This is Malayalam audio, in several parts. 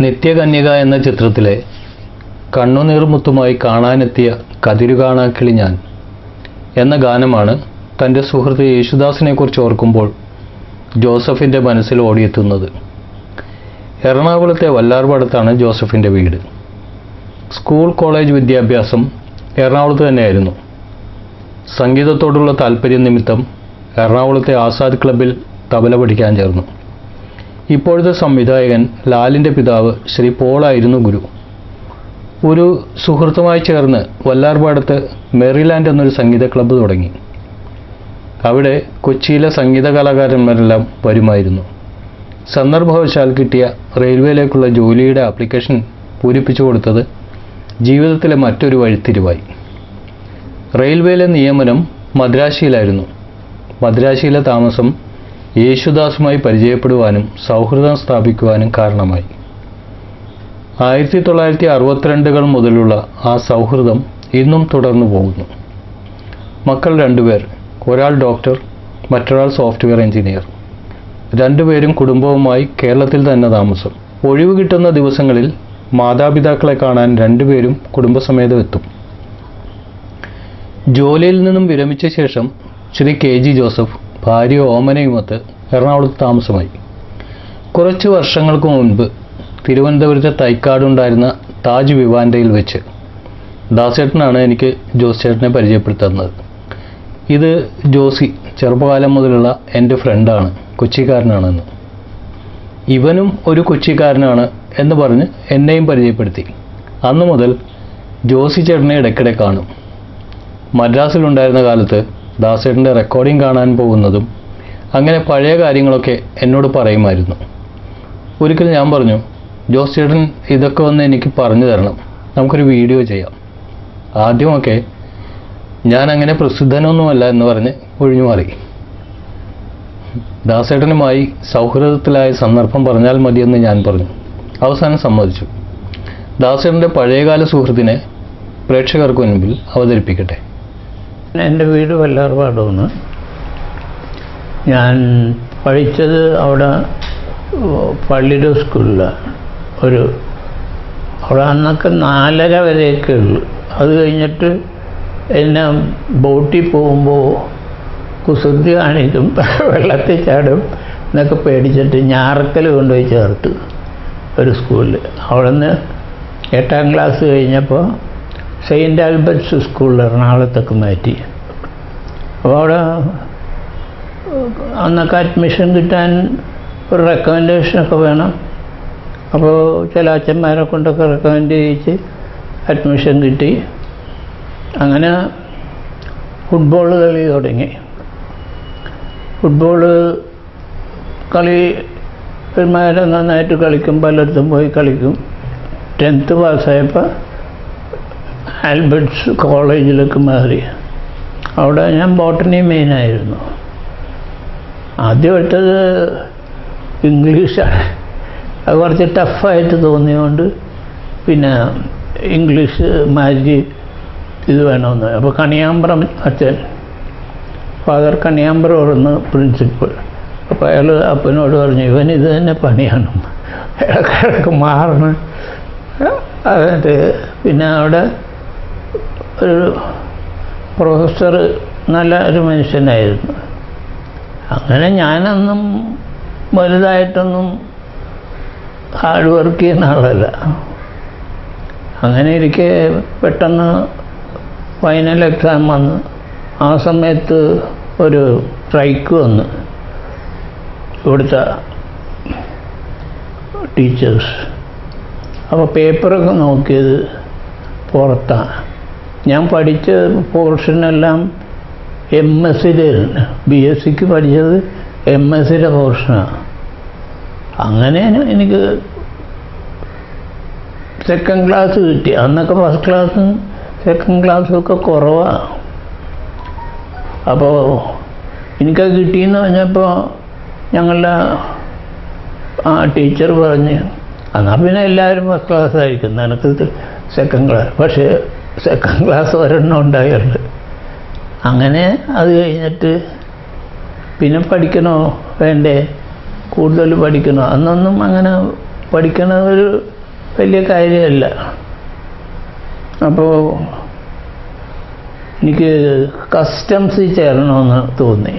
നിത്യകന്യക എന്ന ചിത്രത്തിലെ കണ്ണുനീർമുത്തുമായി കാണാനെത്തിയ കതിരുകാണാക്കിളി ഞാൻ എന്ന ഗാനമാണ് തൻ്റെ സുഹൃത്ത് യേശുദാസിനെക്കുറിച്ച് ഓർക്കുമ്പോൾ ജോസഫിൻ്റെ മനസ്സിൽ ഓടിയെത്തുന്നത്. എറണാകുളത്തെ വല്ലാർപാടത്താണ് ജോസഫിൻ്റെ വീട്. സ്കൂൾ കോളേജ് വിദ്യാഭ്യാസം എറണാകുളത്ത് തന്നെയായിരുന്നു. സംഗീതത്തോടുള്ള താല്പര്യം നിമിത്തം എറണാകുളത്തെ ആസാദ് ക്ലബ്ബിൽ തബല പഠിക്കാൻ ചേർന്നു. ഇപ്പോഴത്തെ സംവിധായകൻ ലാലിൻ്റെ പിതാവ് ശ്രീ പോളായിരുന്നു ഗുരു. ഒരു സുഹൃത്തുമായി ചേർന്ന് വല്ലാർപാടത്ത് മെറിലാൻഡ് എന്നൊരു സംഗീത ക്ലബ്ബ് തുടങ്ങി. അവിടെ കൊച്ചിയിലെ സംഗീത കലാകാരന്മാരെല്ലാം വരുമായിരുന്നു. സന്ദർഭവശാൽ കിട്ടിയ റെയിൽവേയിലേക്കുള്ള ജോലിയുടെ ആപ്ലിക്കേഷൻ പൂരിപ്പിച്ചു കൊടുത്തത് ജീവിതത്തിലെ മറ്റൊരു വഴിത്തിരിവായി. റെയിൽവേയിലെ നിയമനം മദ്രാശിയിലായിരുന്നു. മദ്രാശിയിലെ താമസം യേശുദാസുമായി പരിചയപ്പെടുവാനും സൗഹൃദം സ്ഥാപിക്കുവാനും കാരണമായി. 1962 മുതലുള്ള ആ സൗഹൃദം ഇന്നും തുടർന്നു പോകുന്നു. മക്കൾ 2 പേർ, ഒരാൾ ഡോക്ടർ, മറ്റൊരാൾ സോഫ്റ്റ്വെയർ എഞ്ചിനീയർ. 2 പേരും കുടുംബവുമായി കേരളത്തിൽ തന്നെ താമസം. ഒഴിവ് കിട്ടുന്ന ദിവസങ്ങളിൽ മാതാപിതാക്കളെ കാണാൻ 2 പേരും കുടുംബസമേതം എത്തും. ജോലിയിൽ നിന്നും വിരമിച്ച ശേഷം ശ്രീ KG ജോസഫ് ഭാര്യ ഓമനയുമൊത്ത് എറണാകുളത്ത് താമസമായി. കുറച്ച് വർഷങ്ങൾക്ക് മുൻപ് തിരുവനന്തപുരത്തെ തൈക്കാടുണ്ടായിരുന്ന താജ് വിവാൻഡയിൽ വെച്ച് ദാസേട്ടനാണ് എനിക്ക് ജോസ് ചേട്ടനെ പരിചയപ്പെടുത്തുന്നത്. ഇത് ജോസി ചെറുപ്പകാലം മുതലുള്ള എൻ്റെ ഫ്രണ്ടാണ്, കൊച്ചിക്കാരനാണെന്ന്. ഇവനും ഒരു കൊച്ചിക്കാരനാണ് എന്ന് പറഞ്ഞ് എന്നെയും പരിചയപ്പെടുത്തി. അന്നു മുതൽ ജോസി ചേട്ടനെ ഇടയ്ക്കിടെ കാണും. മദ്രാസിലുണ്ടായിരുന്ന കാലത്ത് ദാസേട്ടൻ്റെ റെക്കോർഡിംഗ് കാണാൻ പോകുന്നതും അങ്ങനെ പഴയ കാര്യങ്ങളൊക്കെ എന്നോട് പറയുമായിരുന്നു. ഒരിക്കൽ ഞാൻ പറഞ്ഞു, ജോസ് ചേട്ടൻ ഇതൊക്കെ ഒന്ന് എനിക്ക് പറഞ്ഞു തരണം, നമുക്കൊരു വീഡിയോ ചെയ്യാം. ആദ്യമൊക്കെ ഞാൻ അങ്ങനെ പ്രസിദ്ധനൊന്നുമല്ല എന്ന് പറഞ്ഞ് ഒഴിഞ്ഞു മാറി. ദാസേട്ടനുമായി സൗഹൃദത്തിലായ സന്ദർഭം പറഞ്ഞാൽ മതിയെന്ന് ഞാൻ പറഞ്ഞു. അവസാനം സമ്മതിച്ചു. ദാസേട്ടൻ്റെ പഴയകാല സുഹൃത്തിനെ പ്രേക്ഷകർക്ക് മുൻപിൽ അവതരിപ്പിക്കട്ടെ. എൻ്റെ വീട് വല്ലാർപാടമാണ്. ഞാൻ പഠിച്ചത് അവിടെ പള്ളിയുടെ സ്കൂളിലാണ്. അവിടെ അന്നൊക്കെ 4:30 വരെയൊക്കെ ഉള്ളു. അത് കഴിഞ്ഞിട്ട് എന്നെ ബോട്ടിൽ പോകുമ്പോൾ കുസൃതി കാണിക്കും, വെള്ളത്തിൽ ചാടും എന്നൊക്കെ പേടിച്ചിട്ട് ഞാറക്കൽ കൊണ്ടുപോയി ചേർത്ത് ഒരു സ്കൂളിൽ. അവിടെ നിന്ന് 8ാം ക്ലാസ് കഴിഞ്ഞപ്പോൾ സെയിൻറ്റ് ആൽബർട്ട്സ് സ്കൂളിൽ എറണാകുളത്തൊക്കെ മാറ്റി. അപ്പോൾ അവിടെ അന്നൊക്കെ അഡ്മിഷൻ കിട്ടാൻ ഒരു റെക്കമെൻഡേഷനൊക്കെ വേണം. അപ്പോൾ ചില അച്ഛന്മാരെ കൊണ്ടൊക്കെ റെക്കമെൻഡ് ചെയ്യിച്ച് അഡ്മിഷൻ കിട്ടി. അങ്ങനെ ഫുട്ബോൾ കളി തുടങ്ങി. ഫുട്ബോൾ കളി നന്നായിട്ട് കളിക്കും, പലയിടത്തും പോയി കളിക്കും. 10th പാസ്സായപ്പോൾ ആൽബർട്ട്സ് കോളേജിലേക്ക് മാറി. അവിടെ ഞാൻ ബോട്ടണി മെയിനായിരുന്നു. ആദ്യം എടുത്തത് ഇംഗ്ലീഷാണ്. അത് കുറച്ച് ടഫായിട്ട് തോന്നിയതുകൊണ്ട് പിന്നെ ഇംഗ്ലീഷ് മാറ്റി ഇത് വേണമെന്ന്. അപ്പോൾ കണിയാമ്പറം അച്ഛൻ, ഫാദർ കണിയാമ്പറമായിരുന്നു പ്രിൻസിപ്പൽ. അപ്പോൾ അയാൾ അപ്പനോട് പറഞ്ഞു, ഇവൻ ഇത് തന്നെ പണിയാണ്, ഇടയ്ക്കിടയ്ക്ക് മാറണം. എന്നിട്ട് പിന്നെ അവിടെ ഒരു പ്രൊഫസർ നല്ല ഒരു മനുഷ്യനായിരുന്നു. അങ്ങനെ ഞാനൊന്നും വലുതായിട്ടൊന്നും ഹാർഡ് വർക്ക് ചെയ്യുന്ന ആളല്ല. അങ്ങനെ ഇരിക്കെ പെട്ടെന്ന് ഫൈനൽ എക്സാം വന്നു. ആ സമയത്ത് ഒരു സ്ട്രൈക്ക് വന്നു ഇവിടുത്തെ ടീച്ചേഴ്സ്. അപ്പോൾ പേപ്പറൊക്കെ നോക്കിയത് പുറത്താണ്. ഞാൻ പഠിച്ച പോർഷനെല്ലാം MSc-യിലായിരുന്നു. BSc-ക്ക് പഠിച്ചത് MSc-യുടെ പോർഷനാണ്. അങ്ങനെ എനിക്ക് 2nd ക്ലാസ് കിട്ടി. അന്നൊക്കെ 1st ക്ലാസ്സും 2nd ക്ലാസ്സും ഒക്കെ കുറവാണ്. അപ്പോൾ എനിക്കത് കിട്ടിയെന്ന് പറഞ്ഞപ്പോൾ ഞങ്ങളുടെ ആ ടീച്ചർ പറഞ്ഞ്, എന്നാൽ പിന്നെ എല്ലാവരും 1st ക്ലാസ് ആയിരിക്കും, നിനക്ക് 2nd ക്ലാസ്. പക്ഷേ 2nd ക്ലാസ് ഒരെണ്ണം ഉണ്ടായുള്ളൂ. അങ്ങനെ അത് കഴിഞ്ഞിട്ട് പിന്നെ പഠിക്കണോ വേണ്ടേ, കൂടുതൽ പഠിക്കണോ, അന്നൊന്നും അങ്ങനെ പഠിക്കണത് ഒരു വലിയ കാര്യമല്ല. അപ്പോൾ എനിക്ക് കസ്റ്റംസിൽ ചേരണമെന്ന് തോന്നി.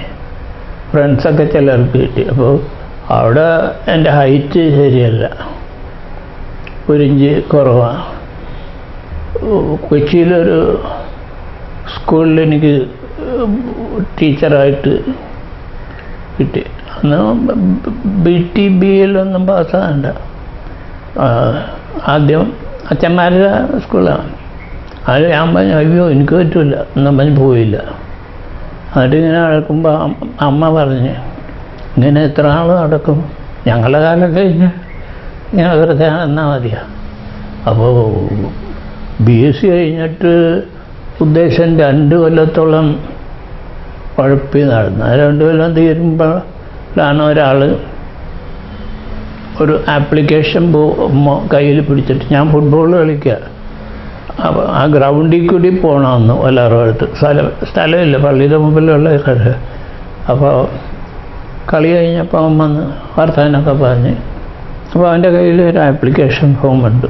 ഫ്രണ്ട്സൊക്കെ ചിലർക്ക് കിട്ടി. അപ്പോൾ അവിടെ എൻ്റെ ഹൈറ്റ് ശരിയല്ല, 1 ഇഞ്ച് കുറവാണ്. കൊച്ചിയിലൊരു സ്കൂളിൽ എനിക്ക് ടീച്ചറായിട്ട് കിട്ടി. അന്ന് BTBL ഒന്നും പാസ്സാകണ്ട. ആദ്യം അച്ഛന്മാരുടെ സ്കൂളാണ്. അത് ഞാൻ പറഞ്ഞു അയ്യോ എനിക്ക് പറ്റില്ല എന്നും പറഞ്ഞ് പോയില്ല. എന്നിട്ട് ഇങ്ങനെ നടക്കുമ്പോൾ അമ്മ പറഞ്ഞ് ഇങ്ങനെ എത്ര നാൾ നടക്കും, ഞങ്ങളുടെ കാലം കഴിഞ്ഞ് ഇങ്ങനെ വെറുതെ എന്നാൽ മതിയാ. അപ്പോൾ BSc കഴിഞ്ഞിട്ട് ഉദ്ദേശം 2 കൊല്ലത്തോളം ഉഴപ്പി നടന്നു. 2 കൊല്ലം തീരുമ്പോഴാണ് ഒരാൾ ഒരു ആപ്ലിക്കേഷൻ കയ്യിൽ പിടിച്ചിട്ട്, ഞാൻ ഫുട്ബോൾ കളിക്കുക, അപ്പോൾ ആ ഗ്രൗണ്ടിൽ കൂടി പോകണമെന്ന് വല്ലാറും സ്ഥലമില്ല, പള്ളിയുടെ മുമ്പിലുള്ള കട. അപ്പോൾ കളി കഴിഞ്ഞപ്പോൾ അവൻ വന്ന് വർത്താനൊക്കെ പറഞ്ഞ്, അപ്പോൾ അവൻ്റെ കയ്യിൽ ഒരു ആപ്ലിക്കേഷൻ ഫോം ഉണ്ട്.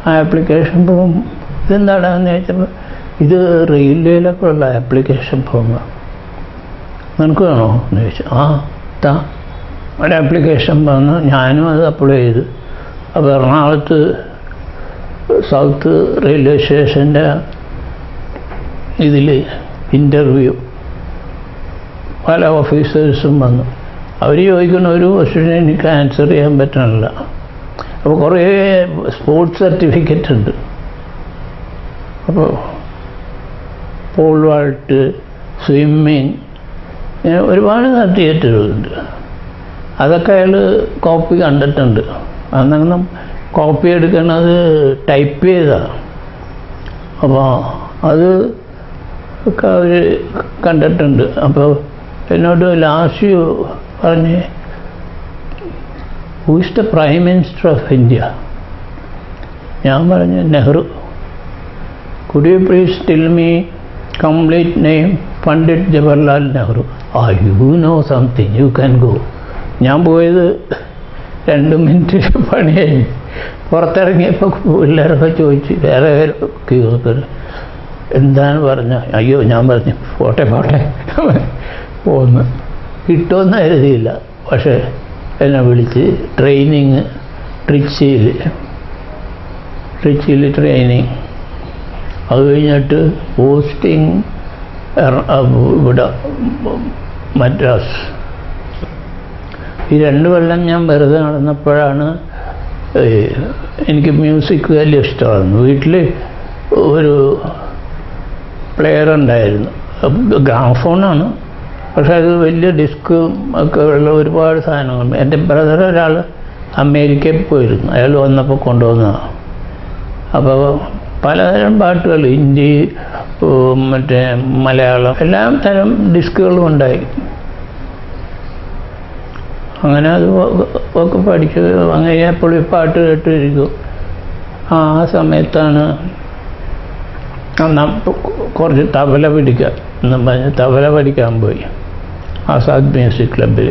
ആ ആപ്ലിക്കേഷൻ ഫോം ഇതെന്താണെന്ന് ചോദിച്ചപ്പോൾ ഇത് റെയിൽവേയിലൊക്കെ ഉള്ള ആപ്ലിക്കേഷൻ ഫോമാണ്, നിനക്ക് വേണോ എന്ന് ചോദിച്ചു. താ ഒരു ആപ്ലിക്കേഷൻ വന്നു. ഞാനും അത് അപ്ലൈ ചെയ്തു. അപ്പോൾ എറണാകുളത്ത് സൗത്ത് റെയിൽവേ സ്റ്റേഷൻ്റെ ഇതിൽ ഇൻ്റർവ്യൂ, പല ഓഫീസേഴ്സും വന്നു. അവർ ചോദിക്കുന്ന ഒരു ക്വസ്റ്റ്യൻ എനിക്ക് ആൻസർ ചെയ്യാൻ പറ്റണില്ല. അപ്പോൾ കുറേ സ്പോർട്സ് സർട്ടിഫിക്കറ്റ് ഉണ്ട്. അപ്പോൾ പോൾ വാൾട്ട്, സ്വിമ്മിങ്, ഇങ്ങനെ ഒരുപാട് സർട്ടിഫിക്കറ്റുകളുണ്ട്. അതൊക്കെ അയാൾ കോപ്പി കണ്ടിട്ടുണ്ട്. അന്നൊന്നും കോപ്പി എടുക്കുന്നത് ടൈപ്പ് ചെയ്താണ്. അപ്പോൾ അത് ഒക്കെ അവർ കണ്ടിട്ടുണ്ട്. അപ്പോൾ എന്നോട് ലാസ്റ്റ് പറഞ്ഞ് who is the prime minister of India? ഞാൻ പറഞ്ഞു Nehru. Could you please tell me complete name? Pandit Jawaharlal Nehru. You know something, you can go. ഞാൻ പോയത് 2 മിനിറ്റ് പണിയായി. പുറത്തിറങ്ങിയപ്പോൾ പിള്ളേരൊക്കെ ചോദിച്ചു, വേറെ എന്താണ് പറഞ്ഞ? അയ്യോ ഞാൻ പറഞ്ഞു പോട്ടെ പോന്ന്. കിട്ടുമെന്ന് കരുതിയില്ല. പക്ഷേ എന്നെ വിളിച്ച് ട്രെയിനിങ് ട്രിച്ചിയിൽ ട്രെയിനിങ്, അത് കഴിഞ്ഞിട്ട് പോസ്റ്റിംഗ് ഇവിടെ മദ്രാസ്. ഈ 2 കൊല്ലം ഞാൻ വെറുതെ നടന്നപ്പോഴാണ് എനിക്ക് മ്യൂസിക് വലിയ ഇഷ്ടമായിരുന്നു. വീട്ടിൽ ഒരു പ്ലെയർ ഉണ്ടായിരുന്നു, ഗ്രാമഫോണാണ്, പക്ഷേ അത് വലിയ ഡിസ്കും ഒക്കെ ഉള്ള ഒരുപാട് സാധനങ്ങളുണ്ട്. എൻ്റെ ബ്രദർ ഒരാൾ അമേരിക്കയിൽ പോയിരുന്നു, അയാൾ വന്നപ്പോൾ കൊണ്ടുവന്നതാണ്. അപ്പോൾ പലതരം പാട്ടുകൾ, ഹിന്ദി, മറ്റേ മലയാളം, എല്ലാ തരം ഡിസ്കുകളും ഉണ്ടായി. അങ്ങനെ അത് ഒക്കെ പഠിച്ചു. അങ്ങനെ എപ്പോഴും പാട്ട് കേട്ടിരിക്കും. ആ സമയത്താണ് കുറച്ച് തബല പിടിക്കുക എന്നും പറഞ്ഞ് തബല പഠിക്കാൻ പോയി ആസാദ് മ്യൂസിക് ക്ലബ്ബിൽ.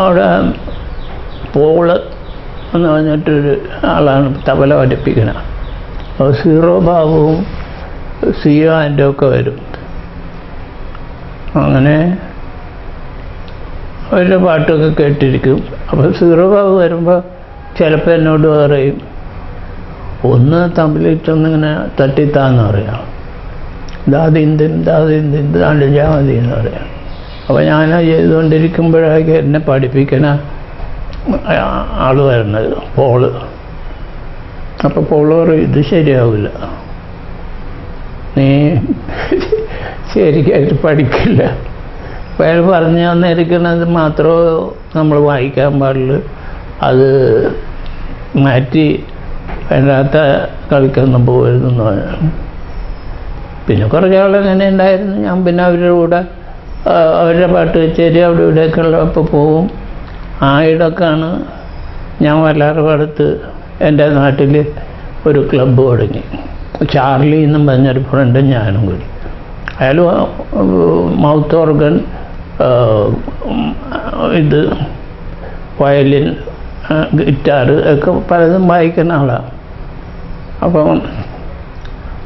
അവിടെ പോള് എന്ന് പറഞ്ഞിട്ടൊരു ആളാണ് തബല പഠിപ്പിക്കുന്നത്. അപ്പോൾ സീറോ ബാബുവും സിയോ ആൻഡും ഒക്കെ വരും. അങ്ങനെ അവരുടെ പാട്ടൊക്കെ കേട്ടിരിക്കും. അപ്പോൾ സീറോ ബാബു വരുമ്പോൾ ചിലപ്പോൾ എന്നോട് പറയും, ഒന്ന് തമ്മിലിട്ടൊന്നിങ്ങനെ തട്ടിത്താന്ന് പറയാം, ദാദിന്തിൻ ജാമതി എന്ന് പറയാം. അപ്പോൾ ഞാൻ ചെയ്തുകൊണ്ടിരിക്കുമ്പോഴേക്ക് എന്നെ പഠിപ്പിക്കണ ആൾ വരുന്നത് പോള്. അപ്പോൾ പോള് പറയും, ഇത് ശരിയാവില്ല, നീ ശരിക്കായിട്ട് പഠിക്കില്ല. അപ്പോൾ അയാൾ പറഞ്ഞു തന്നിരിക്കുന്നത് മാത്രമേ നമ്മൾ വായിക്കാൻ പാടുള്ളൂ, അത് മാറ്റി അതിനകത്ത കളിക്കൊന്നും പോകരുതെന്ന് പറഞ്ഞു. പിന്നെ കുറച്ച് ആളെങ്ങനെ ഉണ്ടായിരുന്നു. ഞാൻ പിന്നെ അവരുടെ കൂടെ അവരുടെ പാട്ട് കച്ചേരി അവിടെ ഇവിടെയൊക്കെ ഉള്ളപ്പോൾ പോവും. ആ ഇടക്കാണ് ഞാൻ വല്ലാറുപാടത്ത് എൻ്റെ നാട്ടിൽ ഒരു ക്ലബ്ബ് തുടങ്ങി. ചാർലി എന്നും പറഞ്ഞൊരു ഫ്രണ്ടും ഞാനും കൂടി. അയാൾ മൗത്ത് ഓർഗൻ, ഇത് വയലിൻ, ഗിറ്റാർ ഒക്കെ പലതും വായിക്കുന്ന ആളാണ്. അപ്പം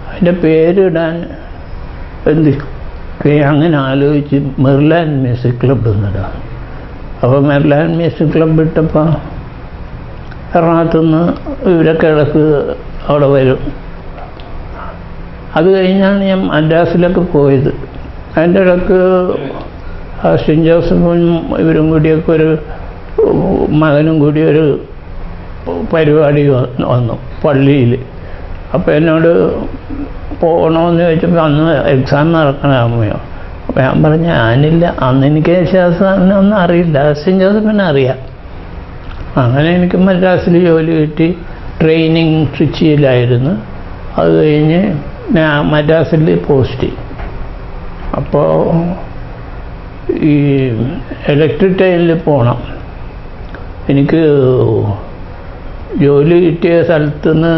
അതിൻ്റെ പേരിടാൻ അങ്ങനെ ആലോചിച്ച് മെർലാൻ മ്യൂസിക് ക്ലബ്ബ് എന്നിടാം. അപ്പോൾ മെർലാൻ മ്യൂസിക് ക്ലബ്ബ് ഇട്ടപ്പോൾ എറണാകുളത്തുനിന്ന് ഇവരൊക്കെ ഇടക്ക് അവിടെ വരും. അത് കഴിഞ്ഞാണ് ഞാൻ മദ്രാസിലൊക്കെ പോയത്. അതിൻ്റെ ഇടക്ക് സെൻറ്റ് ജോസഫും ഇവരും കൂടിയൊക്കെ ഒരു മകനും കൂടി ഒരു പരിപാടി വന്നു പള്ളിയിൽ. അപ്പോൾ എന്നോട് പോകണമെന്ന് ചോദിച്ചപ്പോൾ അന്ന് എക്സാം നടക്കണമോ. അപ്പോൾ ഞാൻ പറഞ്ഞു ഞാനില്ല, അന്ന് എനിക്ക് യേശുദാസിനെ അറിയില്ല, സെൻറ്റ് ജോസഫിനെ അറിയാം. അങ്ങനെ എനിക്ക് മദ്രാസിൽ ജോലി കിട്ടി. ട്രെയിനിങ് ട്രിച്ചിയിലായിരുന്നു. അത് കഴിഞ്ഞ് ഞാൻ മദ്രാസിൽ പോസ്റ്റ്. അപ്പോൾ ഈ ഇലക്ട്രിക് ട്രെയിനിൽ പോകണം. എനിക്ക് ജോലി കിട്ടിയ സ്ഥലത്തുനിന്ന്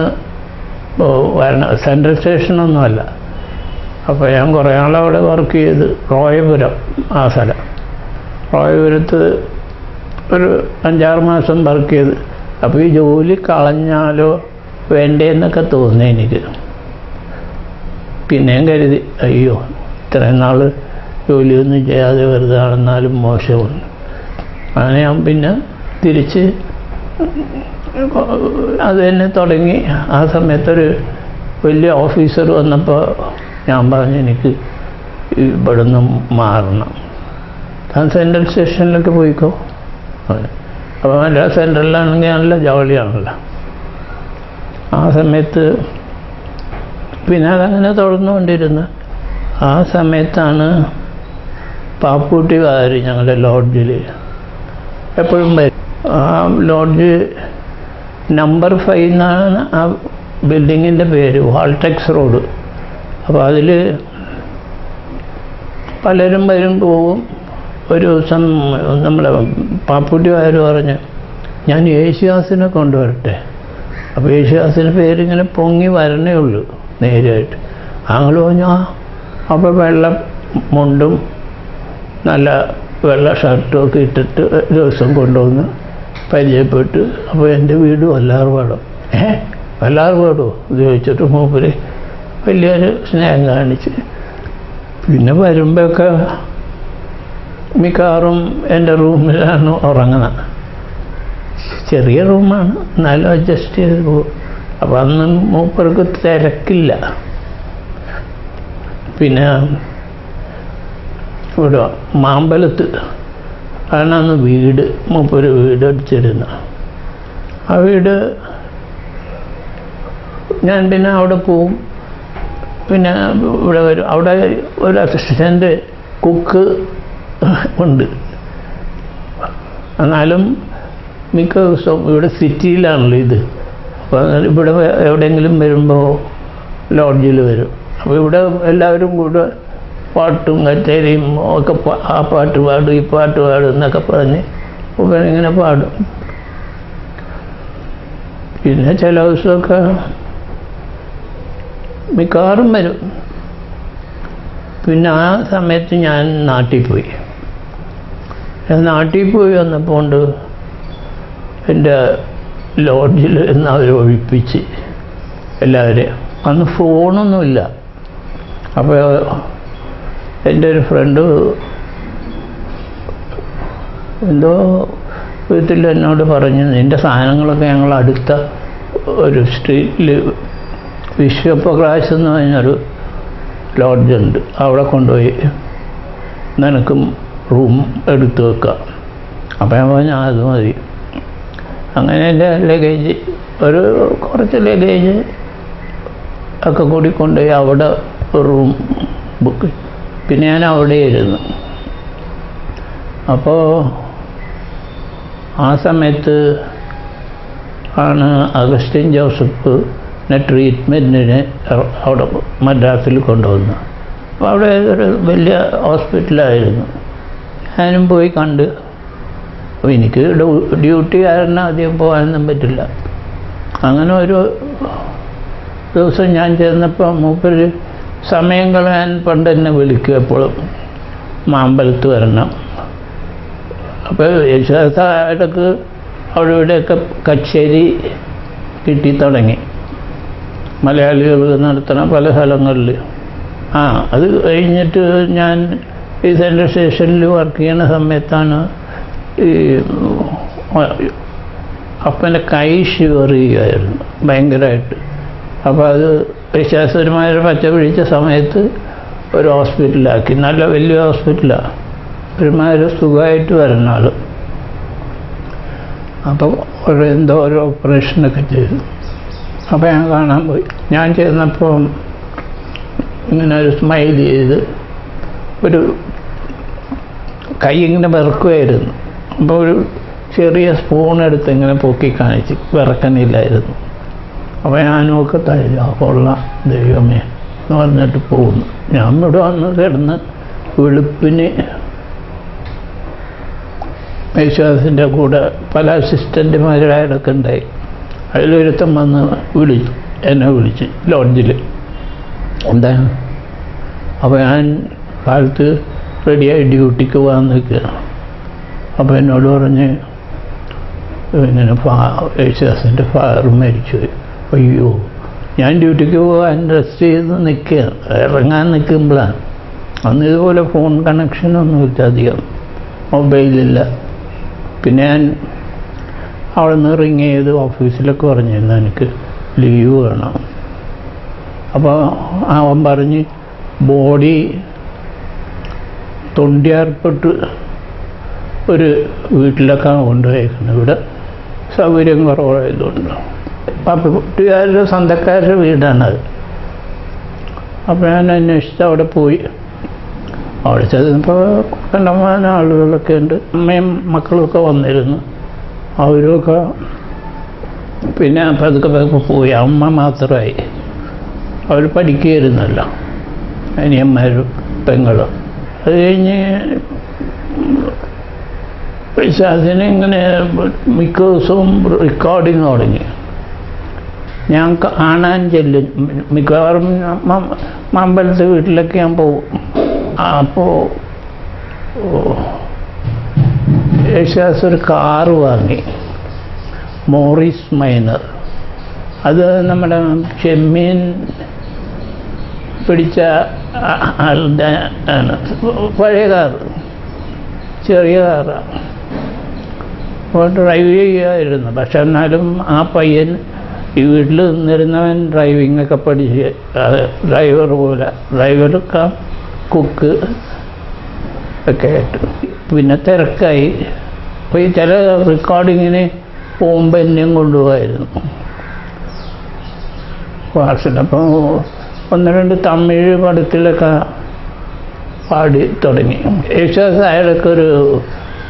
വരണം, സെൻട്രൽ സ്റ്റേഷനൊന്നുമല്ല. അപ്പോൾ ഞാൻ കുറേ നാളവിടെ വർക്ക് ചെയ്ത് റോയപുരം, ആ സ്ഥലം റോയപുരത്ത് ഒരു 5-6 മാസം വർക്ക് ചെയ്ത്. അപ്പോൾ ഈ ജോലി കളഞ്ഞാലോ വേണ്ടേന്നൊക്കെ തോന്നി എനിക്ക്. പിന്നെയും കരുതി അയ്യോ ഇത്രയും നാൾ ജോലിയൊന്നും ചെയ്യാതെ വെറുതെ നടന്നാലും മോശമാണ്. അങ്ങനെ ഞാൻ പിന്നെ തിരിച്ച് അത് തന്നെ തുടങ്ങി. ആ സമയത്തൊരു വലിയ ഓഫീസർ വന്നപ്പോൾ ഞാൻ പറഞ്ഞു എനിക്ക് ഇവിടെ നിന്ന് മാറണം, താൻ സെൻട്രൽ സ്റ്റേഷനിലൊക്കെ പോയിക്കോ. അപ്പോൾ നല്ല സെൻട്രലിലാണെങ്കിൽ നല്ല ജോലിയാണല്ലോ. ആ സമയത്ത് പിന്നെ അതങ്ങനെ തുടർന്നുകൊണ്ടിരുന്നു. ആ സമയത്താണ് പാപ്പൂട്ടി വാരി ഞങ്ങളുടെ ലോഡ്ജിൽ എപ്പോഴും വരും. ആ ലോഡ്ജ് നമ്പർ 5 എന്നാണ് ആ ബിൽഡിങ്ങിൻ്റെ പേര്, വാൾടെക്സ് റോഡ്. അപ്പോൾ അതിൽ പലരും വരും പോവും. ഒരു ദിവസം നമ്മളെ പാപ്പൂട്ടി വായർ പറഞ്ഞ് ഞാൻ യേശുദാസിനെ കൊണ്ടുവരട്ടെ. അപ്പോൾ യേശുദാസിൻ്റെ പേരിങ്ങനെ പൊങ്ങി വരണേ ഉള്ളൂ നേരിട്ട്. ഞങ്ങൾ പറഞ്ഞു അപ്പോൾ വെള്ള മുണ്ടും നല്ല വെള്ള ഷർട്ടും ഒക്കെ ഇട്ടിട്ട് ദിവസം കൊണ്ടുവന്ന് പരിചയപ്പെട്ട്. അപ്പോൾ എൻ്റെ വീട് വല്ലാർപാടം. വല്ലാർപാടോ ഇത് ചോദിച്ചിട്ട് മൂപ്പര് വലിയൊരു സ്നേഹം കാണിച്ച്. പിന്നെ വരുമ്പോഴൊക്കെ മിക്കവാറും എൻ്റെ റൂമിലാണ് ഉറങ്ങുന്നത്. ചെറിയ റൂമാണ്, എന്നാലും അഡ്ജസ്റ്റ് ചെയ്ത് പോകും. അപ്പോൾ അന്ന് മൂപ്പർക്ക് തിരക്കില്ല. പിന്നെ ഇവിടെ മാമ്പലത്ത് ആണ് അന്ന് വീട്, മൂപ്പര് വീട് അടിച്ചിരുന്ന. ആ വീട് ഞാൻ പിന്നെ അവിടെ പോവും. പിന്നെ ഇവിടെ വരും. അവിടെ ഒരു അസിസ്റ്റൻ്റ് കുക്ക് ഉണ്ട്. എന്നാലും മിക്ക ദിവസവും ഇവിടെ സിറ്റിയിലാണല്ലോ ഇത്. അപ്പോൾ ഇവിടെ എവിടെയെങ്കിലും വരുമ്പോൾ ലോഡ്ജിൽ വരും. അപ്പോൾ ഇവിടെ എല്ലാവരും കൂടെ പാട്ടും കച്ചേരിയും ഒക്കെ ആ പാട്ട് പാടും ഈ പാട്ട് പാടും എന്നൊക്കെ പറഞ്ഞ് ഇങ്ങനെ പാടും. പിന്നെ ചില ദിവസമൊക്കെ മിക്കവാറും വരും. പിന്നെ ആ സമയത്ത് ഞാൻ നാട്ടിൽ പോയി. വന്നപ്പോൾ കൊണ്ട് എൻ്റെ ലോഡ്ജിൽ നിന്ന് അവർ ഒഴിപ്പിച്ച് എല്ലാവരെയും. അന്ന് ഫോണൊന്നുമില്ല. അപ്പോൾ എൻ്റെ ഒരു ഫ്രണ്ട് എന്തോ വീട്ടിൽ എന്നോട് പറഞ്ഞു നിൻ്റെ സാധനങ്ങളൊക്കെ ഞങ്ങൾ അടുത്ത ഒരു സ്ട്രീറ്റിൽ വിശ്വപ്രകാശ് എന്ന് പറഞ്ഞൊരു ലോഡ്ജുണ്ട്, അവിടെ കൊണ്ടുപോയി നിനക്കും റൂം എടുത്തു വെക്കാം. അപ്പോൾ ഞാൻ പറഞ്ഞു അത് മതി. അങ്ങനെ എൻ്റെ ലഗേജ് കുറച്ച് ലഗേജ് ഒക്കെ കൂടി കൊണ്ടുപോയി അവിടെ റൂം ബുക്ക്. പിന്നെ ഞാൻ അവിടെ ഇരുന്നു. അപ്പോൾ ആ സമയത്ത് ആണ് അഗസ്റ്റിൻ ജോസഫിനെ ട്രീറ്റ്മെൻറ്റിന് അവിടെ മദ്രാസിൽ കൊണ്ടുവന്നു. അപ്പോൾ അവിടെ ഒരു വലിയ ഹോസ്പിറ്റലായിരുന്നു. ഞാനും പോയി കണ്ട്. അപ്പോൾ എനിക്ക് ഡ്യൂട്ടി കാരണം അധികം പോകാനൊന്നും പറ്റില്ല. അങ്ങനെ ഒരു ദിവസം ഞാൻ ചെന്നപ്പോൾ മൂപ്പര് സമയം കളയാൻ പണ്ട് എന്നെ വിളിക്കും എപ്പോഴും, മാമ്പലത്ത് വരണം. അപ്പോൾ യേശുദാസ് ഇടയ്ക്ക് അവിടെ ഇവിടെയൊക്കെ കച്ചേരി കിട്ടി തുടങ്ങി, മലയാളികൾ നടത്തുന്ന പല സ്ഥലങ്ങളിൽ. അത് കഴിഞ്ഞിട്ട് ഞാൻ ഈ സെൻട്രൽ സ്റ്റേഷനിൽ വർക്ക് ചെയ്യുന്ന സമയത്താണ് ഈ അപ്പൻ്റെ കൈ ഷിവർ ചെയ്യുമായിരുന്നു ഭയങ്കരമായിട്ട്. അപ്പോൾ അത് വിശ്വാസപരമായ പച്ച പിടിച്ച സമയത്ത് ഒരു ഹോസ്പിറ്റലാക്കി, നല്ല വലിയ ഹോസ്പിറ്റലാണ്, ഒരുമാതിരി സുഖമായിട്ട് വരുന്ന ആൾ. അപ്പോൾ എന്തോ ഒരു ഓപ്പറേഷനൊക്കെ ചെയ്തു. അപ്പോൾ ഞാൻ കാണാൻ പോയി. ഞാൻ ചെന്നപ്പോൾ ഇങ്ങനെ ഒരു സ്മൈൽ ചെയ്ത് ഒരു കൈ ഇങ്ങനെ വിറക്കുമായിരുന്നു. അപ്പോൾ ഒരു ചെറിയ സ്പൂൺ എടുത്ത് ഇങ്ങനെ പൊക്കി കാണിച്ച് വിറക്കണില്ലായിരുന്നു. അപ്പോൾ ഞാൻ നോക്കത്തായില്ല, കൊള്ളാം ദൈവമേ എന്ന് പറഞ്ഞിട്ട് പോകുന്നു. ഞാൻ ഇവിടെ വന്ന് കിടന്ന് വെളുപ്പിന് യേശുദാസിൻ്റെ കൂടെ പല അസിസ്റ്റൻറ്റുമാരൊക്കെ ഉണ്ടായി. അതിലൊരുത്തം വന്ന് എന്നെ വിളിച്ച് ലോഡ്ജിൽ. എന്താണ്? അപ്പോൾ ഞാൻ കാലത്ത് റെഡിയായി ഡ്യൂട്ടിക്ക് പോകാൻ നിൽക്കുകയാണ്. അപ്പോൾ എന്നോട് പറഞ്ഞ് ഇങ്ങനെ യേശുദാസിൻ്റെ ഫാദർ മരിച്ചുപോയി. അയ്യോ, ഞാൻ ഡ്യൂട്ടിക്ക് പോകാൻ റെസ്റ്റ് ചെയ്ത് നിൽക്കുകയാണ്, ഇറങ്ങാൻ നിൽക്കുമ്പോഴാണ്. അന്ന് ഇതുപോലെ ഫോൺ കണക്ഷനൊന്നുമില്ല, അധികം മൊബൈലില്ല. പിന്നെ ഞാൻ അവിടെ നിന്ന് റിങ് ചെയ്ത് ഓഫീസിലൊക്കെ പറഞ്ഞിരുന്നു എനിക്ക് ലീവ് വേണം. അപ്പോൾ അവൻ പറഞ്ഞ് ബോഡി തൊണ്ടിയാർപ്പെട്ട് ഒരു വീട്ടിലൊക്കെയാണ് കൊണ്ടുപോയേക്കുന്നത്, ഇവിടെ സൗകര്യം കുറവായതുകൊണ്ട്. പപ്പുകാരുടെ സ്വന്തക്കാരുടെ വീടാണത്. അപ്പോൾ ഞാൻ അന്വേഷിച്ച് അവിടെ പോയി. അവിടെ ചെന്നപ്പോൾ കണ്ടമാനം ആളുകളൊക്കെ ഉണ്ട്. അമ്മയും മക്കളൊക്കെ വന്നിരുന്നു. അവരൊക്കെ പിന്നെ പതുക്കെ പോയി. അമ്മ മാത്രമായി. അവർ പഠിക്കുകയായിരുന്നല്ലോ, അനിയന്മാരും പെങ്ങളും. അത് കഴിഞ്ഞ് അതിന് ഇങ്ങനെ മിക്ക ദിവസവും റെക്കോർഡിങ് തുടങ്ങി. ഞാൻ കാണാൻ ചെല്ലും, മിക്കവാറും അമ്പലത്തെ വീട്ടിലൊക്കെ ഞാൻ പോകും. അപ്പോൾ യേശുദാസ് ഒരു കാറ് വാങ്ങി, മോറിസ് മൈനർ. അത് നമ്മുടെ ചെമ്മീൻ പിടിച്ച ആളുടെ ആണ്, പഴയ കാറ്, ചെറിയ കാറാണ്. അപ്പോൾ ഡ്രൈവ് ചെയ്യുമായിരുന്നു. പക്ഷെ എന്നാലും ആ പയ്യൻ ഈ വീട്ടിൽ നിന്നിരുന്നവൻ ഡ്രൈവിങ്ങൊക്കെ പഠിച്ച് ഡ്രൈവർ പോലെ, ഡ്രൈവർക്ക് കുക്ക് ഒക്കെ ആയിട്ട്. പിന്നെ തിരക്കായി. അപ്പോൾ ഈ ചില റെക്കോർഡിങ്ങിന് പോകുമ്പോൾ എന്നെയും കൊണ്ടുപോകായിരുന്നു ക്ലാസ്സിൽ. അപ്പോൾ 1-2 തമിഴ് പടത്തിലൊക്കെ പാടി തുടങ്ങി. യേശുദാസ് അയാളൊക്കെ ഒരു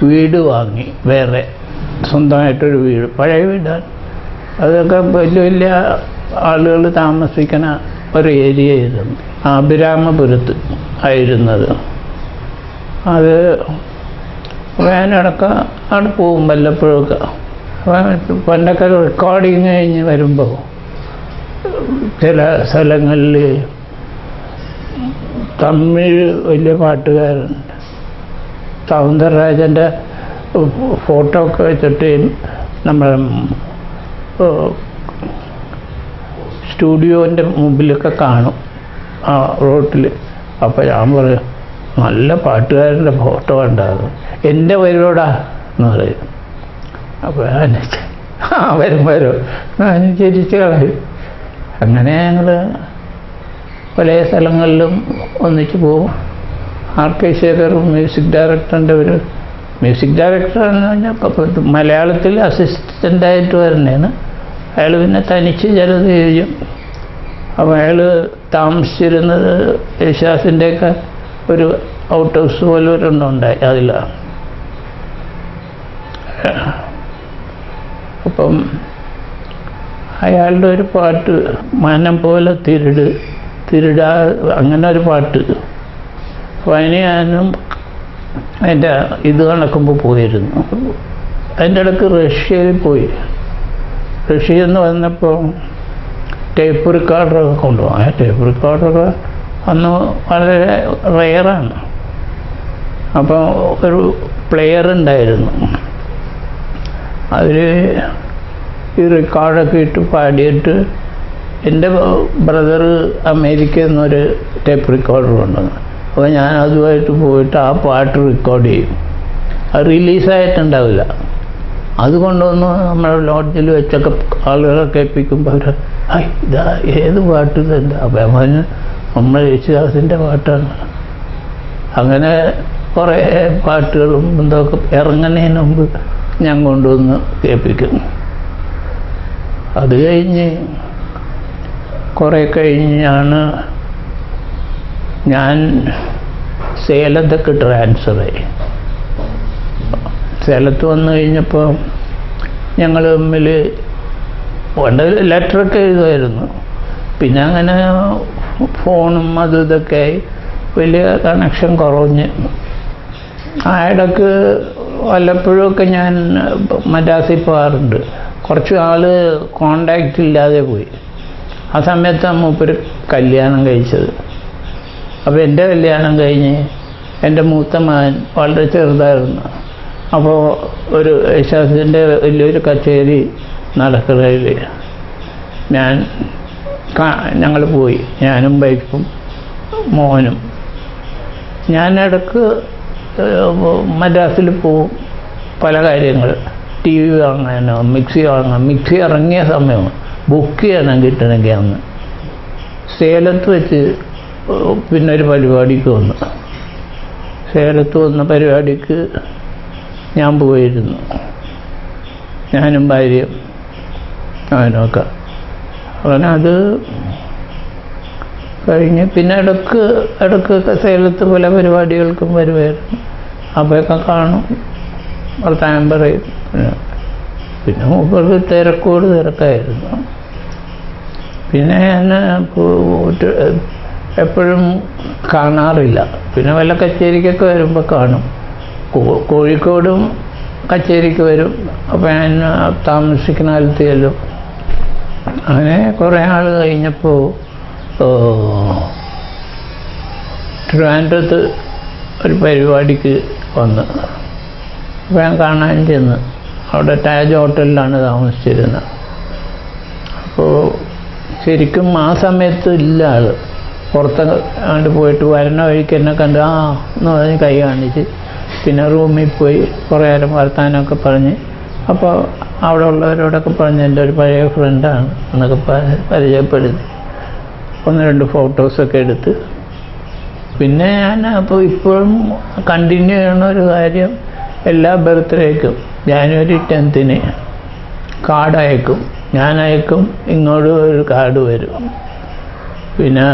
വീട് വാങ്ങി, വേറെ സ്വന്തമായിട്ടൊരു വീട്, പഴയ വീടാണ്. അതൊക്കെ വലിയ വലിയ ആളുകൾ താമസിക്കുന്ന ഒരു ഏരിയ ആയിരുന്നു, അഭിരാമപുരത്ത് ആയിരുന്നത്. അത് വേനടക്കം അവിടെ പോകും വല്ലപ്പോഴൊക്കെ. പണ്ടൊക്കെ റെക്കോർഡിങ് കഴിഞ്ഞ് വരുമ്പോൾ ചില സ്ഥലങ്ങളിൽ തമിഴ് വലിയ പാട്ടുകാരുണ്ട്, സൗന്ദരരാജൻ്റെ ഫോട്ടോ ഒക്കെ വെച്ചിട്ട് നമ്മുടെ സ്റ്റുഡിയോൻ്റെ മുമ്പിലൊക്കെ കാണും ആ റോട്ടിൽ. അപ്പോൾ ഞാൻ പറയും, നല്ല പാട്ടുകാരൻ്റെ ഫോട്ടോ ഉണ്ടാകും, എൻ്റെ വരുവോടാ എന്ന് പറയും. അപ്പോൾ ഞാൻ വരും ഞാൻ ചിരിച്ച് കളയും. അങ്ങനെ ഞങ്ങൾ പല സ്ഥലങ്ങളിലും ഒന്നിച്ച് പോകും. ആർ.കെ. ശേഖർ മ്യൂസിക് ഡയറക്ടറിൻ്റെ ഒരു മ്യൂസിക് ഡയറക്ടറെന്ന് പറഞ്ഞാൽ മലയാളത്തിൽ അസിസ്റ്റൻ്റായിട്ട് വരുന്നതാണ്. അയാൾ പിന്നെ തനിച്ച് ചിലത് ചെയ്യും. അപ്പോൾ അയാൾ താമസിച്ചിരുന്നത് യേശുദാസിൻ്റെയൊക്കെ ഒരു ഔട്ട് ഹൗസ് പോലെ ഒരെണ്ണമുണ്ടായി, അതിലാണ്. അപ്പം അയാളുടെ ഒരു പാട്ട്, മനം പോലെ തിരുടാ, അങ്ങനെ ഒരു പാട്ട്. അപ്പോൾ അതിന് ഞാനും അതിൻ്റെ ഇത് കണക്കുമ്പോൾ പോയിരുന്നു. അതിൻ്റെ ഇടയ്ക്ക് റഷ്യയിൽ പോയി. റഷ്യയിൽ നിന്ന് വന്നപ്പോൾ ടേപ്പ് റെക്കോർഡറൊക്കെ കൊണ്ടുപോകും. ആ ടേപ്പ് റെക്കോർഡറൊക്കെ അന്ന് വളരെ റെയറാണ്. അപ്പോൾ ഒരു പ്ലെയർ ഉണ്ടായിരുന്നു. അതിൽ ഈ റെക്കോർഡൊക്കെ ഇട്ട് പാടിയിട്ട് എൻ്റെ ബ്രദർ അമേരിക്കയിൽ നിന്നൊരു ടേപ്പ് റെക്കോർഡർ കൊണ്ടുവന്നു. അപ്പോൾ ഞാൻ അതുമായിട്ട് പോയിട്ട് ആ പാട്ട് റെക്കോർഡ് ചെയ്യും. അത് റിലീസായിട്ടുണ്ടാവില്ല. അത് കൊണ്ടുവന്ന് നമ്മുടെ ലോഡ്ജിൽ വെച്ചൊക്കെ ആളുകളെ കേൾപ്പിക്കുമ്പോൾ അവർ ഇതാ ഏത് പാട്ട് ഇതെന്താ? അപ്പം അവന് നമ്മുടെ യേശുദാസിൻ്റെ പാട്ടാണ്. അങ്ങനെ കുറേ പാട്ടുകളും എന്തൊക്കെ ഇറങ്ങുന്നതിന് മുമ്പ് ഞാൻ കൊണ്ടുവന്ന് കേൾപ്പിക്കും. അത് കഴിഞ്ഞ് കുറേ കഴിഞ്ഞാണ് ഞാൻ സേലത്തൊക്കെ ട്രാൻസ്ഫറായി. സേലത്ത് വന്നു കഴിഞ്ഞപ്പോൾ ഞങ്ങൾ തമ്മിൽ പണ്ട് ലെറ്ററൊക്കെ എഴുതുമായിരുന്നു. പിന്നെ അങ്ങനെ ഫോണും അതും ഇതൊക്കെ ആയി വലിയ കണക്ഷൻ കുറഞ്ഞ്. ആ ഇടയ്ക്ക് വല്ലപ്പോഴുമൊക്കെ ഞാൻ മദ്രാസിൽ പോകാറുണ്ട്. കുറച്ച് നാൾ കോണ്ടാക്റ്റ് ഇല്ലാതെ പോയി. ആ സമയത്താണ് മൂപ്പര് കല്യാണം കഴിച്ചത്. അപ്പോൾ എൻ്റെ കല്യാണം കഴിഞ്ഞ് എൻ്റെ മൂത്ത മകൻ വളരെ ചെറുതായിരുന്നു. അപ്പോൾ ഒരു യേശുദാസിൻ്റെ വലിയൊരു കച്ചേരി നടക്കുന്നതിൽ ഞങ്ങൾ പോയി, ഞാനും വൈഫും മോനും. ഞാൻ ഇടയ്ക്ക് മദ്രാസിൽ പോവും പല കാര്യങ്ങൾ, ടി വി വാങ്ങാനോ മിക്സി വാങ്ങാൻ. മിക്സി ഇറങ്ങിയ സമയമാണ്, ബുക്ക് ചെയ്യണം കിട്ടണമെങ്കിൽ. അന്ന് സേലത്ത് വെച്ച് പിന്നെ ഒരു പരിപാടിക്ക് വന്നു. സേലത്ത് വന്ന പരിപാടിക്ക് ഞാൻ പോയിരുന്നു, ഞാനും ഭാര്യയും അവനൊക്കെ. അങ്ങനെ അത് കഴിഞ്ഞ് പിന്നെ ഇടയ്ക്കൊക്കെ സേലത്ത് പല പരിപാടികൾക്കും വരുമായിരുന്നു. അപ്പോഴൊക്കെ കാണും, വർത്തമാനം പറയും. പിന്നെ മൂപ്പർക്ക് തിരക്കായിരുന്നു. പിന്നെ ഞാൻ എപ്പോഴും കാണാറില്ല. പിന്നെ വല്ല കച്ചേരിക്കൊക്കെ വരുമ്പോൾ കാണും. കോഴിക്കോടും കച്ചേരിക്ക് വരും. അപ്പോൾ ഞാൻ താമസിക്കുന്ന കാലത്ത് ചെല്ലും. അങ്ങനെ കുറേ ആൾ കഴിഞ്ഞപ്പോൾ ട്രിവാൻഡ്രത്ത് ഒരു പരിപാടിക്ക് വന്ന്. അപ്പോൾ ഞാൻ കാണാൻ ചെന്ന്. അവിടെ താജ് ഹോട്ടലിലാണ് താമസിച്ചിരുന്നത്. അപ്പോൾ ശരിക്കും ആ സമയത്ത് ഇല്ല ആൾ. പുറത്ത് അങ്ങോട്ട് പോയിട്ട് വരണ വഴിക്ക് എന്നെ കണ്ട് എന്ന് പറഞ്ഞ് കൈ കാണിച്ച് പിന്നെ റൂമിൽ പോയി കുറേ നേരം വർത്താനമൊക്കെ പറഞ്ഞ്. അപ്പോൾ അവിടെ ഉള്ളവരോടൊക്കെ പറഞ്ഞ് എൻ്റെ ഒരു പഴയ ഫ്രണ്ടാണ് എന്നൊക്കെ പരിചയപ്പെടുത്തി 1-2 ഫോട്ടോസൊക്കെ എടുത്ത്. പിന്നെ ഞാൻ അപ്പോൾ ഇപ്പോഴും കണ്ടിന്യൂ ചെയ്യണ ഒരു കാര്യം, എല്ലാ ബർത്ത്ഡേക്കും ജാനുവരി 10ന് കാർഡ് അയക്കും. ഞാൻ അയക്കും, ഇങ്ങോട്ട് ഒരു കാർഡ് വരും. പിന്നെ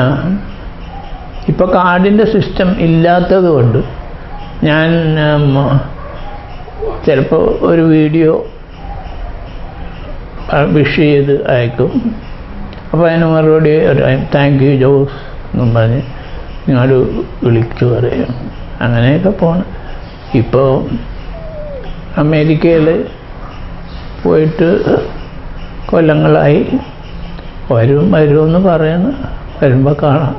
ഇപ്പോൾ കാർഡിൻ്റെ സിസ്റ്റം ഇല്ലാത്തത് കൊണ്ട് ഞാൻ ചിലപ്പോൾ ഒരു വീഡിയോ വിഷ് ചെയ്ത് അയക്കും. അപ്പോൾ അതിന് മറുപടി താങ്ക് യു ജോസ് എന്നും പറഞ്ഞ് ഇങ്ങോട്ട് വിളിച്ചു പറയും. അങ്ങനെയൊക്കെ പോകണം. ഇപ്പോൾ അമേരിക്കയിൽ പോയിട്ട് കൊല്ലങ്ങളായി. വരുമെന്ന് പറയുന്നു. വരുമ്പോൾ കാണാം.